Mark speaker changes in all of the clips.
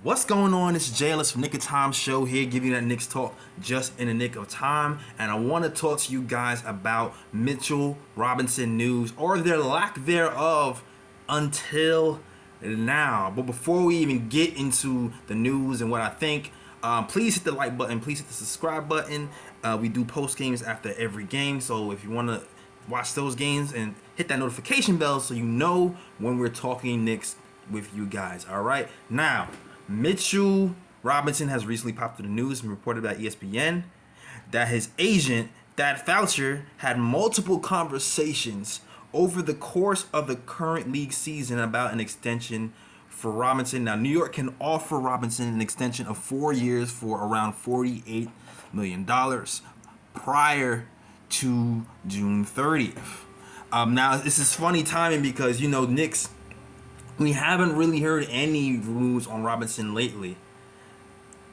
Speaker 1: What's going on? It's Ellis from Nick of Time Show here, giving you that Knicks talk just in the nick of time. And I want to talk to you guys about Mitchell Robinson news, or their lack thereof, until now. But before we even get into the news and what I think, please hit the like button. Please hit the subscribe button. We do post games after every game, so if you want to watch those games, and hit that notification bell so you know when we're talking Knicks with you guys. All right, now Mitchell Robinson has recently popped to the news and reported by ESPN that his agent, Thad Foucher, had multiple conversations over the course of the current league season about an extension for Robinson. Now, New York can offer Robinson an extension of 4 years for around $48 million prior to June 30th. Now, this is funny timing because, Knicks, we haven't really heard any rules on Robinson lately.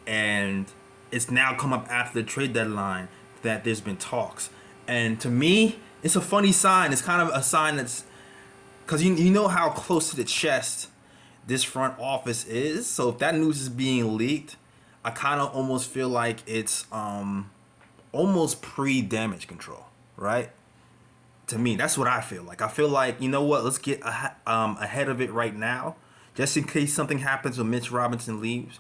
Speaker 1: And it's now come up after the trade deadline that there's been talks. And to me, it's a funny sign. It's kind of a sign that's... Because you know how close to the chest this front office is. So if that news is being leaked, I kind of almost feel like it's almost pre-damage control, right? To me, that's what I feel like. I feel like, you know what, let's get ahead of it right now. Just in case something happens when Mitch Robinson leaves,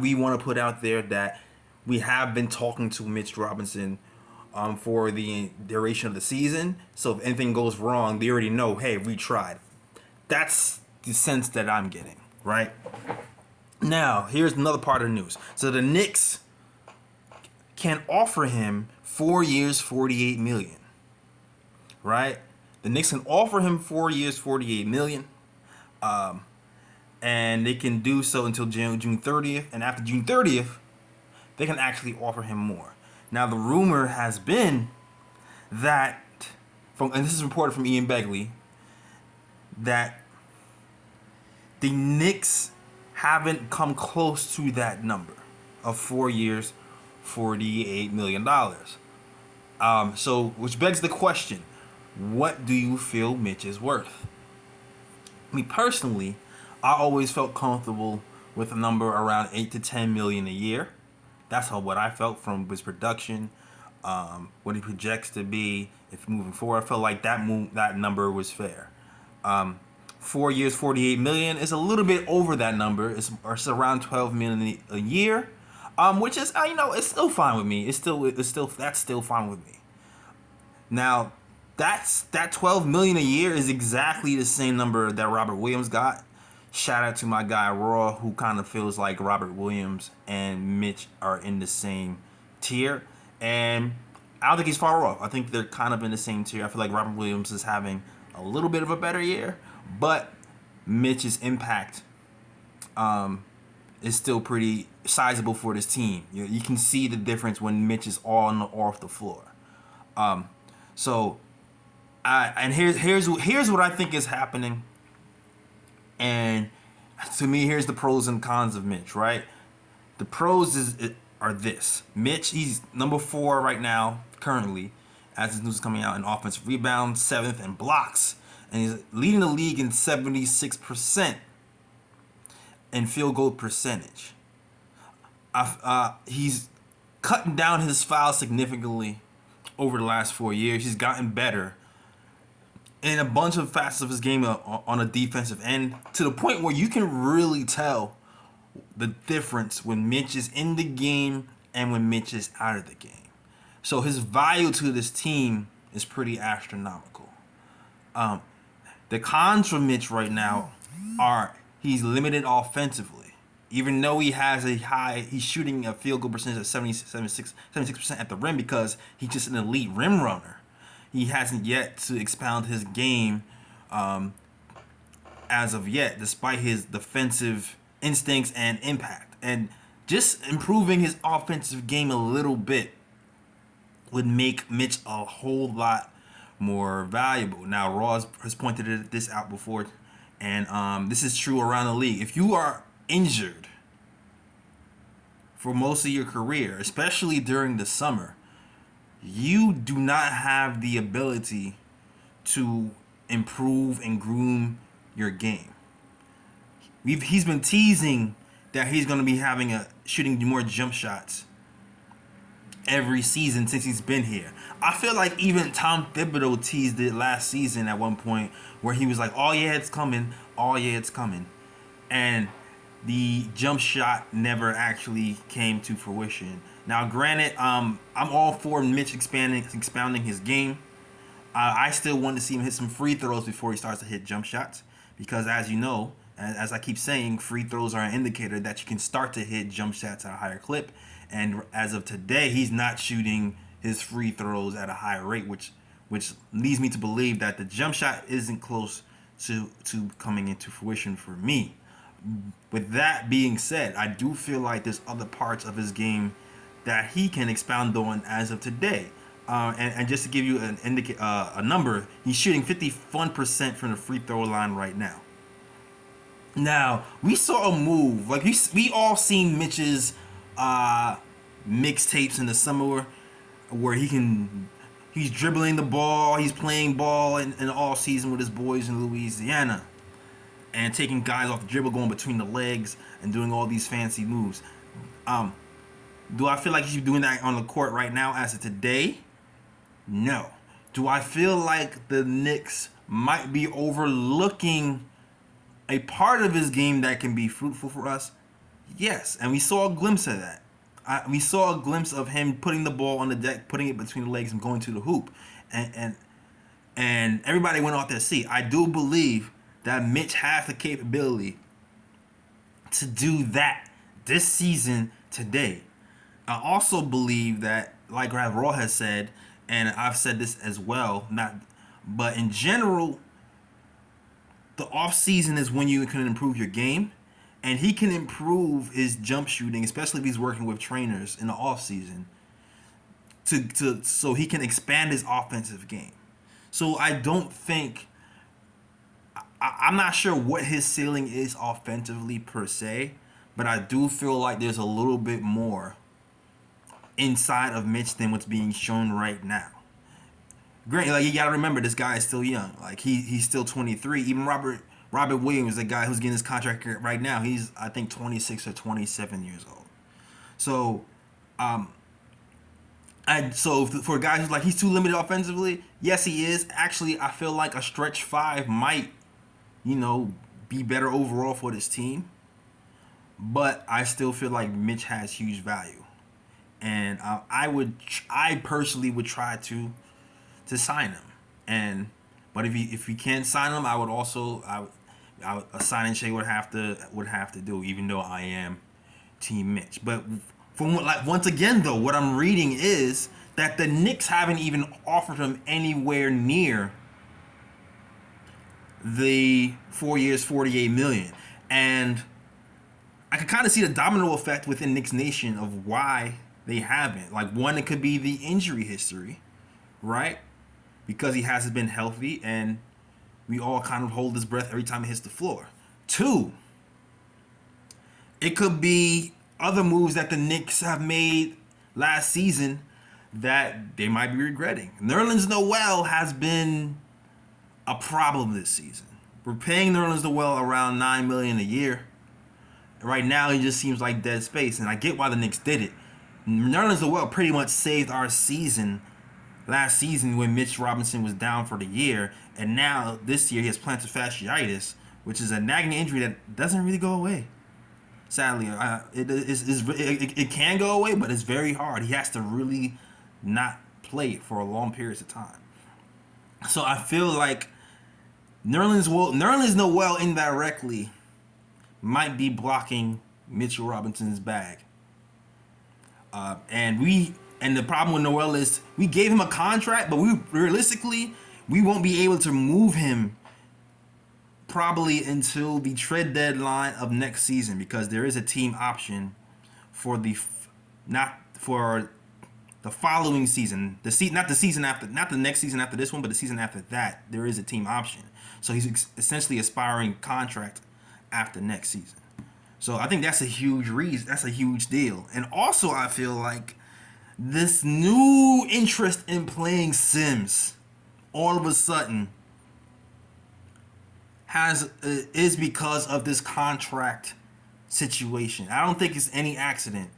Speaker 1: we want to put out there that we have been talking to Mitch Robinson for the duration of the season. So if anything goes wrong, they already know, hey, we tried. That's the sense that I'm getting, right? Now, here's another part of the news. So the Knicks can offer him 4 years, $48 million. Right? The Knicks can offer him 4 years, $48 million. And they can do so until June 30th. And after June 30th, they can actually offer him more. Now, the rumor has been that, and this is reported from Ian Begley, that the Knicks haven't come close to that number of 4 years, $48 million. So, which begs the question, what do you feel Mitch is worth? Me personally, I always felt comfortable with a number around 8 to 10 million a year. That's what I felt from his production, what he projects to be if moving forward. I felt like that number was fair. 4 years, $48 million is a little bit over that number. It's around $12 million a year, which is it's still fine with me. That's still fine with me. Now, that $12 million a year is exactly the same number that Robert Williams got. Shout out to my guy Raw, who kind of feels like Robert Williams and Mitch are in the same tier, and I don't think he's far off. I think they're kind of in the same tier. I feel like Robert Williams is having a little bit of a better year, but Mitch's impact is still pretty sizable for this team. You can see the difference when Mitch is on or off the floor. And here's what I think is happening. And to me, here's the pros and cons of Mitch, right? The pros are this. Mitch, he's number 4 right now, currently, as his news is coming out, in offensive rebounds, 7th in blocks, and he's leading the league in 76% in field goal percentage. He's cutting down his fouls significantly over the last 4 years. He's gotten better in a bunch of facets of his game on a defensive end, to the point where you can really tell the difference when Mitch is in the game and when Mitch is out of the game. So his value to this team is pretty astronomical. The cons for Mitch right now are he's limited offensively. Even though he has he's shooting a field goal percentage of 76% at the rim because he's just an elite rim runner. He hasn't yet to expound his game as of yet, despite his defensive instincts and impact. And just improving his offensive game a little bit would make Mitch a whole lot more valuable. Now, Ross has pointed this out before, and this is true around the league. If you are injured for most of your career, especially during the summer, you do not have the ability to improve and groom your game. He's been teasing that he's going to be shooting more jump shots every season since he's been here. I feel like even Tom Thibodeau teased it last season at one point where he was like, "Oh yeah, it's coming. Oh yeah, it's coming," and the jump shot never actually came to fruition. Now, granted, I'm all for Mitch expounding his game. I still want to see him hit some free throws before he starts to hit jump shots because, as you know, as I keep saying, free throws are an indicator that you can start to hit jump shots at a higher clip. And as of today, he's not shooting his free throws at a higher rate, which leads me to believe that the jump shot isn't close to coming into fruition for me. With that being said, I do feel like there's other parts of his game that he can expound on as of today. And just to give you a number, he's shooting 51% from the free throw line right now. Now, we saw a move. Like, we all seen Mitch's mixtapes in the summer where he's dribbling the ball, he's playing ball in all season with his boys in Louisiana and taking guys off the dribble, going between the legs and doing all these fancy moves. Do I feel like he's doing that on the court right now as of today? No. Do I feel like the Knicks might be overlooking a part of his game that can be fruitful for us? Yes, and we saw a glimpse of that. We saw a glimpse of him putting the ball on the deck, putting it between the legs and going to the hoop. And everybody went off their seat. I do believe that Mitch has the capability to do that this season today. I also believe that, like Rav has said, and I've said this as well, but in general, the off season is when you can improve your game, and he can improve his jump shooting, especially if he's working with trainers in the off season, so he can expand his offensive game. So I don't think I'm not sure what his ceiling is offensively per se, but I do feel like there's a little bit more inside of Mitch than what's being shown right now. Great, like you gotta remember, this guy is still young. Like he's still 23. Even Robert Williams, the guy who's getting his contract right now, he's I think 26 or 27 years old. So, for a guy who's like he's too limited offensively, yes he is. Actually, I feel like a stretch five might, be better overall for this team. But I still feel like Mitch has huge value, and I personally would try to sign him. But if we can't sign him, I would a signing Shea would have to do, even though I am Team Mitch. But once again though, what I'm reading is that the Knicks haven't even offered him anywhere near the 4 years, $48 million, and I can kind of see the domino effect within Knicks Nation of why they haven't. Like, one, it could be the injury history, right? Because he hasn't been healthy, and we all kind of hold his breath every time he hits the floor. Two, it could be other moves that the Knicks have made last season that they might be regretting. Nerlens Noel has been a problem this season. We're paying Nerlens Noel around $9 million a year. Right now, he just seems like dead space, and I get why the Knicks did it. Nerlens Noel pretty much saved our season last season when Mitch Robinson was down for the year, and now this year he has plantar fasciitis, which is a nagging injury that doesn't really go away. Sadly, it can go away, but it's very hard. He has to really not play for a long periods of time. So I feel like Nerlens Noel indirectly might be blocking Mitchell Robinson's bag. And the problem with Noel is we gave him a contract, but we won't be able to move him probably until the trade deadline of next season, because there is a team option for not for the following season, not the next season after this one, but the season after that. There is a team option, so he's essentially aspiring contract after next season. So I think that's a huge reason. That's a huge deal. And also, I feel like this new interest in playing Sims, all of a sudden, is because of this contract situation. I don't think it's any accident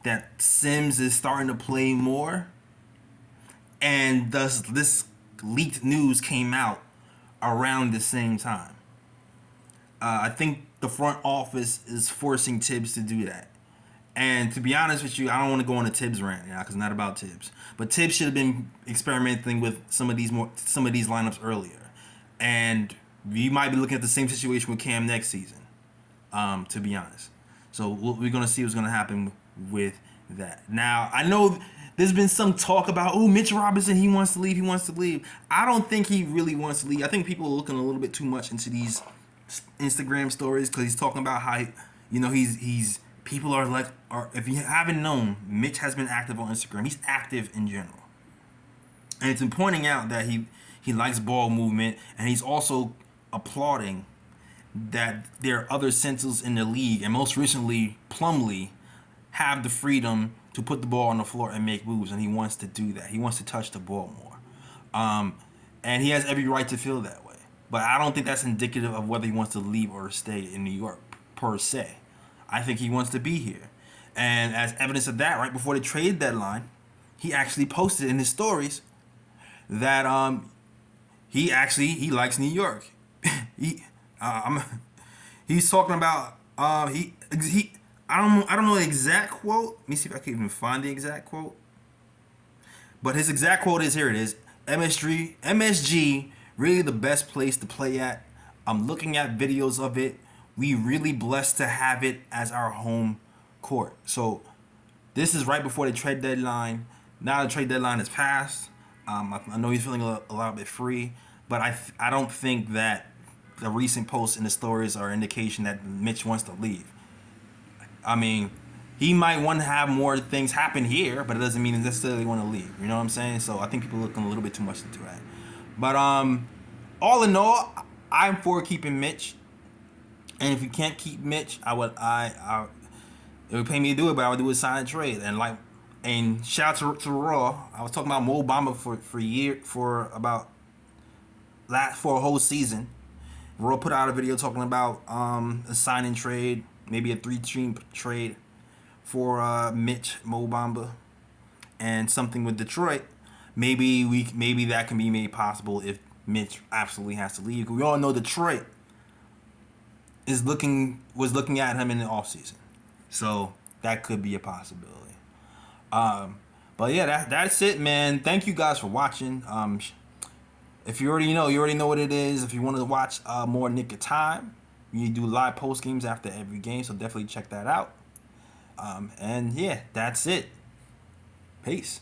Speaker 1: that Sims is starting to play more, and thus this leaked news came out around the same time. I think the front office is forcing Tibbs to do that. And to be honest with you, I don't want to go on a Tibbs rant now because it's not about Tibbs. But Tibbs should have been experimenting with some of these lineups earlier, and we might be looking at the same situation with Cam next season. To be honest, so we're gonna see what's gonna happen with that. Now I know there's been some talk about Mitch Robinson, he wants to leave. I don't think he really wants to leave. I think people are looking a little bit too much into these Instagram stories because he's talking about how he's people are like, if you haven't known, Mitch has been active on Instagram. He's active in general, and it's pointing out that he likes ball movement, and he's also applauding that there are other centers in the league, and most recently Plumlee, have the freedom to put the ball on the floor and make moves, and he wants to do that. He wants to touch the ball more, and he has every right to feel that way. But I don't think that's indicative of whether he wants to leave or stay in New York per se. I think he wants to be here, and as evidence of that, right before the trade deadline, he actually posted in his stories that he likes New York. He's talking about I don't know the exact quote. Let me see if I can even find the exact quote. But his exact quote is, here it is: MSG really the best place to play at. I'm looking at videos of it. We really blessed to have it as our home court. So this is right before the trade deadline. Now the trade deadline has passed. I know he's feeling a little bit free, but I don't think that the recent posts in the stories are indication that Mitch wants to leave. I mean, he might want to have more things happen here, but it doesn't mean he necessarily want to leave. You know what I'm saying? So I think people are looking a little bit too much into that. But all in all, I'm for keeping Mitch. And if you can't keep Mitch, it would pay me to do it, but I would do a sign and trade. And shout out to Raw. I was talking about Mo Bamba for a whole season. Raw put out a video talking about a sign and trade, maybe a 3-team trade for Mitch, Mo Bamba, and something with Detroit. Maybe that can be made possible if Mitch absolutely has to leave. We all know Detroit was looking at him in the offseason, so that could be a possibility. But yeah, that's it, man. Thank you guys for watching. If you already know what it is. If you want to watch more Knick of Time, we do live post games after every game, so definitely check that out. And yeah, that's it. Peace.